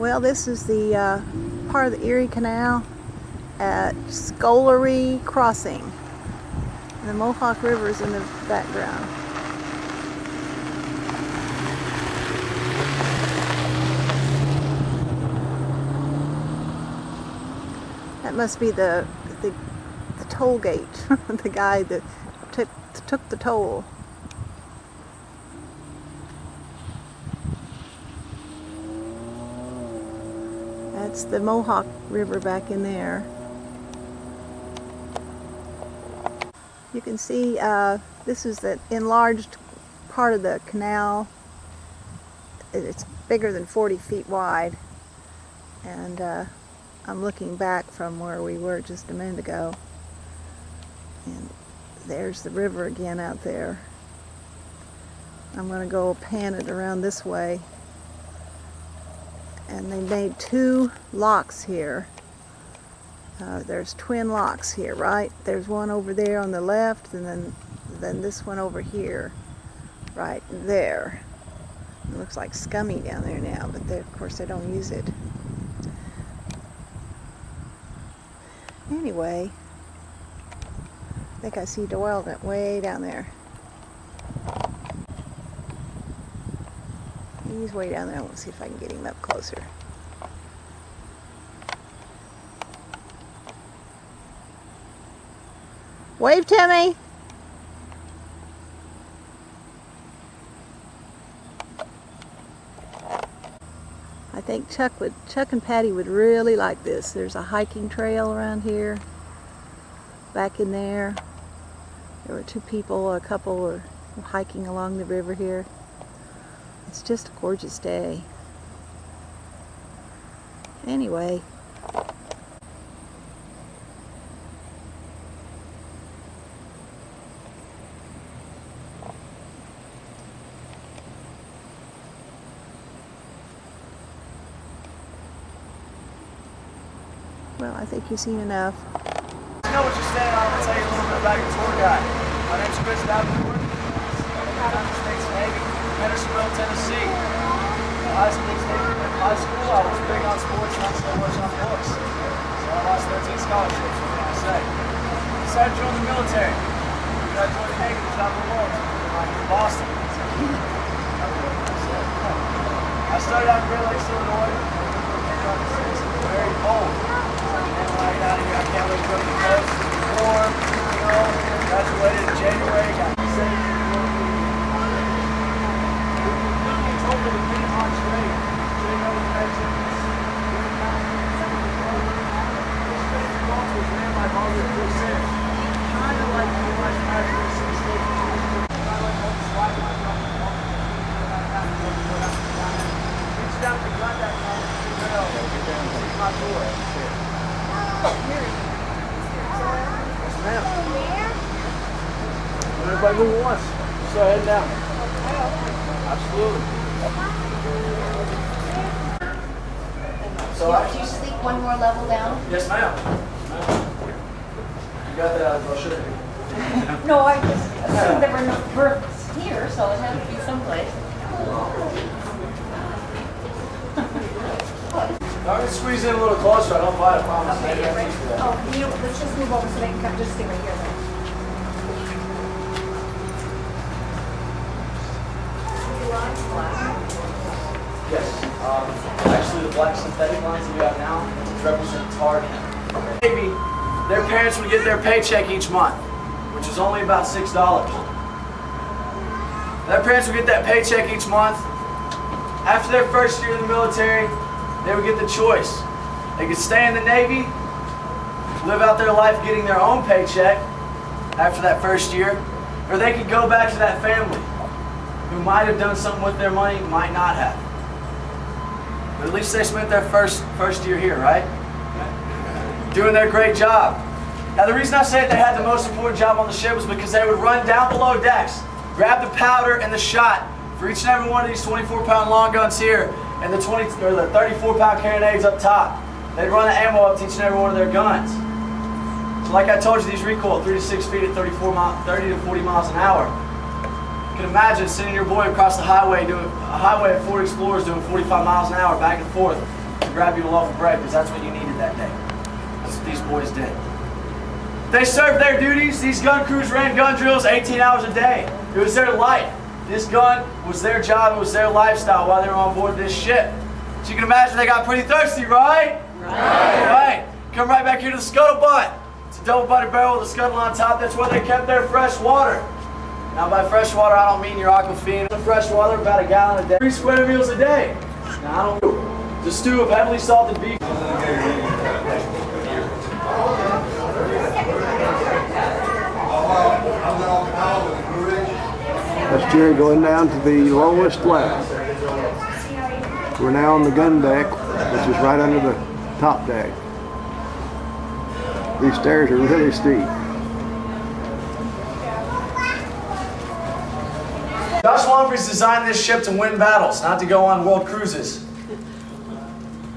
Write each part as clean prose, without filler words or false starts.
Well, this is the part of the Erie Canal at Scullery Crossing. The Mohawk River is in the background. That must be the toll gate, the guy that took the toll. That's the Mohawk River back in there. You can see this is the enlarged part of the canal. It's bigger than 40 feet wide, and I'm looking back from where we were just a minute ago, and there's the river again out there. I'm going to go pan it around this way. And they made two locks here. There's twin locks here, right? There's one over there on the left, and then this one over here, right there. It looks like scummy down there now, but of course they don't use it. Anyway, I think I see Doyle way down there. He's way down there. Let's see if I can get him up closer. Wave to me. I think Chuck and Patty would really like this. There's a hiking trail around here. Back in there, there were two people, a couple were hiking along the river here. It's just a gorgeous day. Anyway, well, I think you've seen enough. You know what you're standing on. I'll tell you a little bit about your tour guide. My name's Chris Davenport. United States Navy, Hendersonville, Tennessee. High school, I was big on sports and I still was on books. So I lost 13 scholarships, what can I say? I decided to join the military. I joined the Navy to travel the world. Like in Boston. I started out in Great Lakes, Illinois. It's very cold. And when I got out of here, I can't wait to go to the coast. It's warm, you know, graduated in January, got saved. Over the Canal straight. Straight over the exit. This big bus was ran by Margaret Chris. Kind of like the U.S. National City State. I like all the slide lines on the wall. Reach down to grab that car. Get down to my door. Yes, ma'am. Everybody move once. Just go ahead down. Absolutely. So Do you sleep one more level down? Yes, ma'am. You got that brochure? No, I just assumed there were no berths here, so it had to be someplace. I'm going to squeeze in a little closer. I don't bite, I promise. Okay, you're right. Oh, you know, let's just move over so they can just stay right here then. Yes. Actually, the black synthetic lines that you have now represent tar hem. Maybe their parents would get their paycheck each month, which is only about $6. Their parents would get that paycheck each month. After their first year in the military, they would get the choice. They could stay in the Navy, live out their life getting their own paycheck after that first year, or they could go back to that family who might have done something with their money, might not have. But at least they spent their first year here, right? Doing their great job. Now the reason I say that they had the most important job on the ship was because they would run down below decks, grab the powder and the shot for each and every one of these 24-pound long guns here and the 34-pound carronades up top. They'd run the ammo up to each and every one of their guns. So like I told you, these recoil 3 to 6 feet at 30 to 40 miles an hour. You can imagine sending your boy across the highway, doing a highway of Ford Explorers doing 45 miles an hour back and forth and grab you a loaf of bread because that's what you needed that day. That's what these boys did. They served their duties. These gun crews ran gun drills 18 hours a day. It was their life. This gun was their job. It was their lifestyle while they were on board this ship. So you can imagine they got pretty thirsty, right? Right. Come right back here to the scuttlebutt. It's a double-butted barrel with a scuttle on top. That's where they kept their fresh water. Now by fresh water, I don't mean your Aquafina. Fresh water, about a gallon a day. 3 square meals a day. Now I don't. The stew of heavily salted beef. That's Gerri going down to the lowest level. We're now on the gun deck, which is right under the top deck. These stairs are really steep. Josh Humphreys designed this ship to win battles, not to go on world cruises.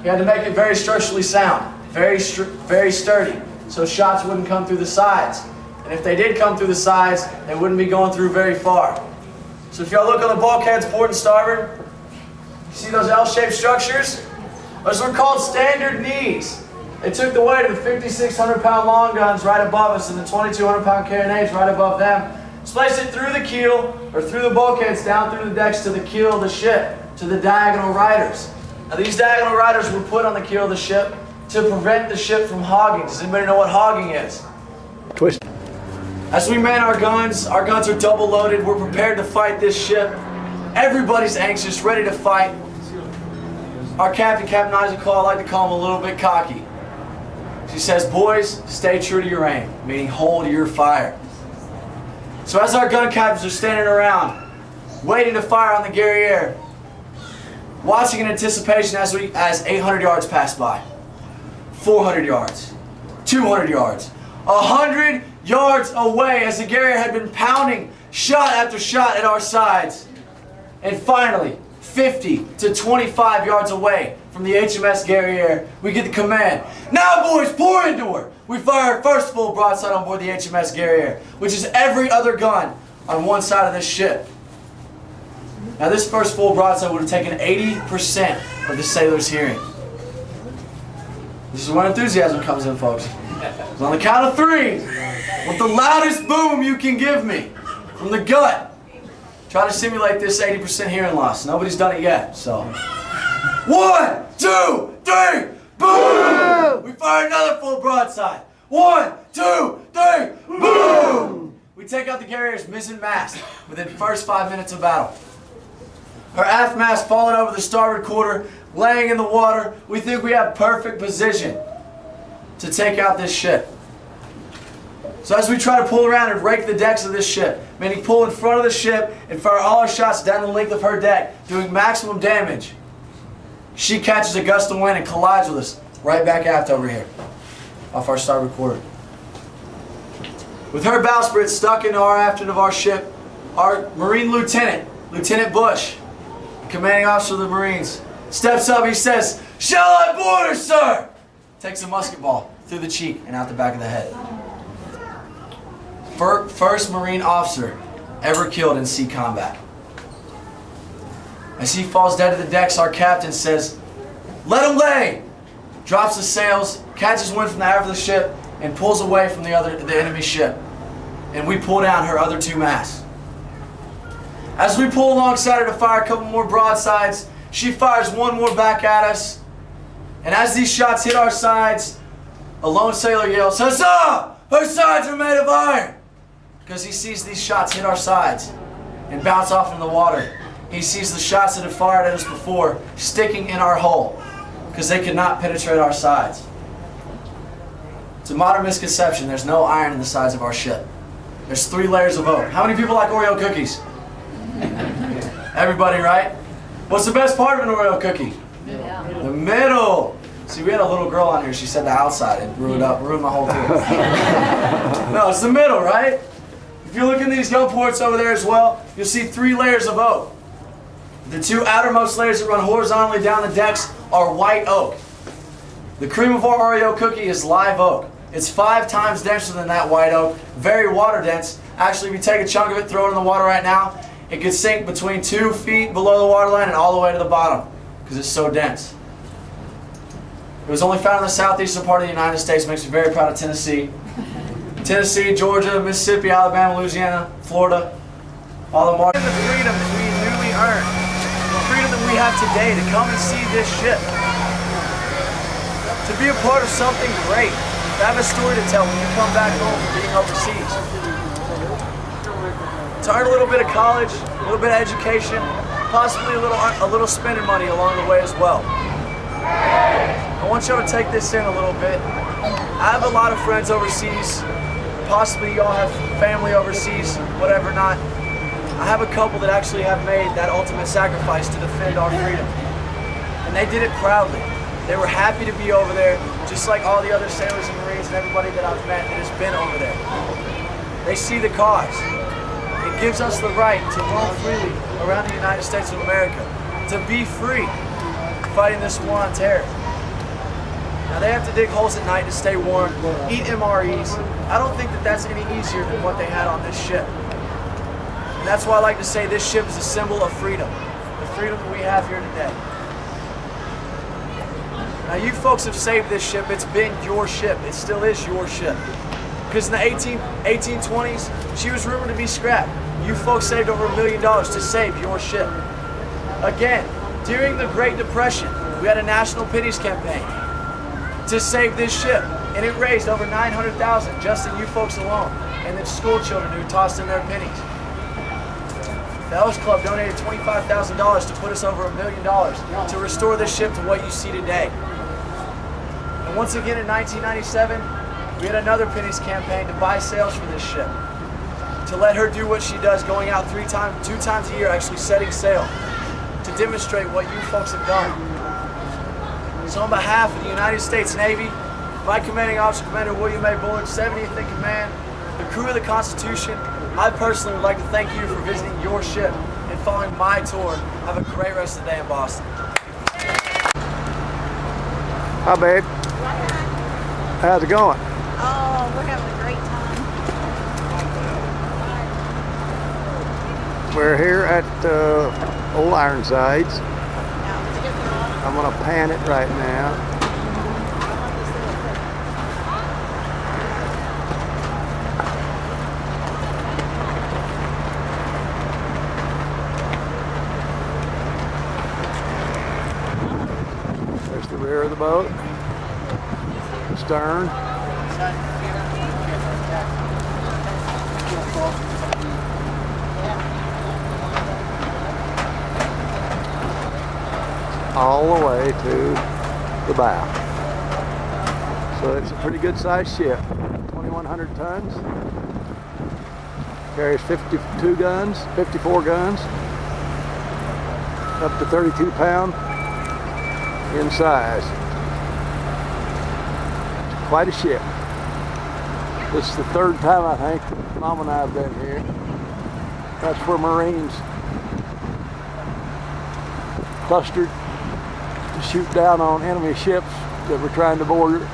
He had to make it very structurally sound, very sturdy, so shots wouldn't come through the sides. And if they did come through the sides, they wouldn't be going through very far. So if y'all look on the bulkheads, port and starboard, you see those L-shaped structures? Those were called standard knees. They took the weight of the 5,600-pound long guns right above us and the 2,200-pound carronades right above them. Placed it through the keel, or through the bulkheads, down through the decks to the keel of the ship, to the diagonal riders. Now these diagonal riders were put on the keel of the ship to prevent the ship from hogging. Does anybody know what hogging is? Twist. As we man our guns are double loaded, we're prepared to fight this ship. Everybody's anxious, ready to fight. Our captain, Captain Isaac, I like to call him a little bit cocky. She says, boys, stay true to your aim, meaning hold your fire. So as our gun captains are standing around, waiting to fire on the Gerri, watching in anticipation as 800 yards pass by, 400 yards, 200 yards, 100 yards away as the Gerri had been pounding shot after shot at our sides, and finally, 50 to 25 yards away from the HMS Gerri, we get the command, now boys, pour into her! We fire our first full broadside on board the HMS Gerri, which is every other gun on one side of this ship. Now this first full broadside would have taken 80% of the sailor's hearing. This is when enthusiasm comes in, folks. So on the count of 3, with the loudest boom you can give me, from the gut, try to simulate this 80% hearing loss. Nobody's done it yet, so. 1, 2, 3, boom! We fire another full broadside. 1, 2, 3, boom! We take out the Gerri's mizzen mast within the first 5 minutes of battle. Her aft mast falling over the starboard quarter, laying in the water. We think we have perfect position to take out this ship. So as we try to pull around and rake the decks of this ship, meaning pull in front of the ship and fire all our shots down the length of her deck, doing maximum damage, she catches a gust of wind and collides with us right back aft over here, off our starboard quarter. With her bowsprit stuck into our aft end of our ship, our Marine Lieutenant, Lieutenant Bush, commanding officer of the Marines, steps up. He says, "Shall I board her, sir?" Takes a musket ball through the cheek and out the back of the head. First Marine officer ever killed in sea combat. As he falls dead to the decks, our captain says, "Let him lay!" Drops the sails, catches wind from the aft of the ship, and pulls away from the enemy ship. And we pull down her other 2 masts. As we pull alongside her to fire a couple more broadsides, she fires one more back at us. And as these shots hit our sides, a lone sailor yells, "Huzzah! Her sides are made of iron!" Because he sees these shots hit our sides and bounce off into the water. He sees the shots that have fired at us before sticking in our hull because they could not penetrate our sides. It's a modern misconception. There's no iron in the sides of our ship. There's 3 layers of oak. How many people like Oreo cookies? Everybody, right? What's the best part of an Oreo cookie? Yeah. The middle. See, we had a little girl on here. She said the outside. It ruined my whole thing. No, it's the middle, right? If you look in these gun ports over there as well, you'll see 3 layers of oak. The 2 outermost layers that run horizontally down the decks are white oak. The cream of our Oreo cookie is live oak. It's 5 times denser than that white oak, very water dense. Actually, if you take a chunk of it, throw it in the water right now, it could sink between 2 feet below the waterline and all the way to the bottom because it's so dense. It was only found in the southeastern part of the United States. Makes me very proud of Tennessee. Tennessee, Georgia, Mississippi, Alabama, Louisiana, Florida. All the markets. The freedom that we newly earned. The freedom that we have today to come and see this ship. To be a part of something great. To have a story to tell when you come back home from being overseas. To earn a little bit of college, a little bit of education, possibly a little spending money along the way as well. I want y'all to take this in a little bit. I have a lot of friends overseas. Possibly y'all have family overseas, whatever not. I have a couple that actually have made that ultimate sacrifice to defend our freedom. And they did it proudly. They were happy to be over there, just like all the other sailors and Marines and everybody that I've met that has been over there. They see the cause. It gives us the right to roam freely around the United States of America, to be free, fighting this war on terror. Now they have to dig holes at night to stay warm, eat MREs. I don't think that that's any easier than what they had on this ship. And that's why I like to say this ship is a symbol of freedom, the freedom that we have here today. Now you folks have saved this ship. It's been your ship. It still is your ship. Because in the 1820s, she was rumored to be scrapped. You folks saved over $1 million to save your ship. Again, during the Great Depression, we had a national pennies campaign to save this ship. And it raised over $900,000 just in you folks alone. And then school children who tossed in their pennies. The Ellis Club donated $25,000 to put us over $1 million to restore this ship to what you see today. And once again in 1997, we had another pennies campaign to buy sails for this ship. To let her do what she does, going out two times a year, actually setting sail, to demonstrate what you folks have done. So on behalf of the United States Navy, my commanding officer, Commander William A. Bullard, 70th in command, the crew of the Constitution, I personally would like to thank you for visiting your ship and following my tour. Have a great rest of the day in Boston. Hi, babe. How's it going? Oh, we're having a great time. We're here at Old Ironsides. I'm gonna pan it right now. There's the rear of the boat, the stern. All the way to the bow. So it's a pretty good sized ship. 2,100 tons. Carries 52 guns, 54 guns. Up to 32 pound in size. It's quite a ship. This is the third time I think that Mom and I have been here. That's where Marines clustered to shoot down on enemy ships that were trying to board her.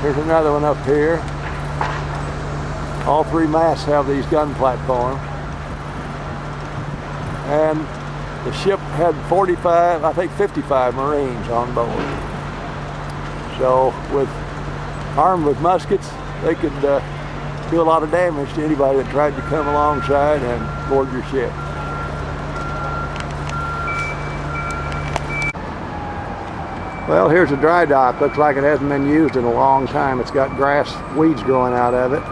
Here's another one up here. All three masts have these gun platforms. And the ship had 45, I think 55 Marines on board. So armed with muskets, they could do a lot of damage to anybody that tried to come alongside and board your ship. Well, here's a dry dock. Looks like it hasn't been used in a long time. It's got grass, weeds growing out of it.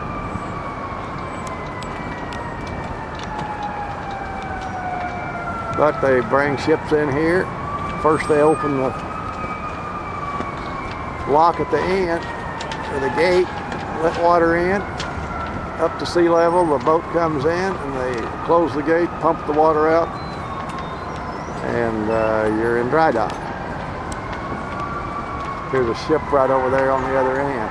But they bring ships in here. First they open the lock at the end, or the gate, let water in. Up to sea level, the boat comes in and they close the gate, pump the water out, and you're in dry dock. There's a ship right over there on the other end.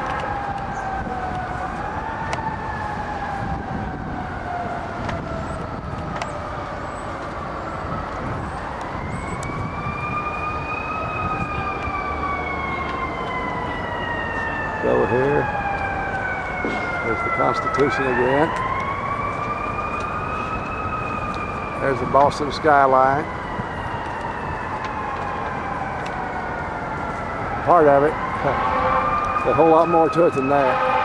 Over here, there's the Constitution again. There's the Boston skyline. part of it. There's a whole lot more to it than that.